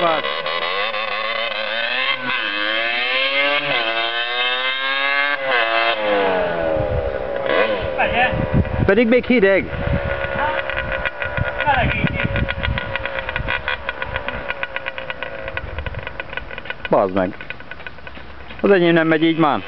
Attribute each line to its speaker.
Speaker 1: nyomás. Pedig még hideg. Bazd meg. Az enyém nem megy így már.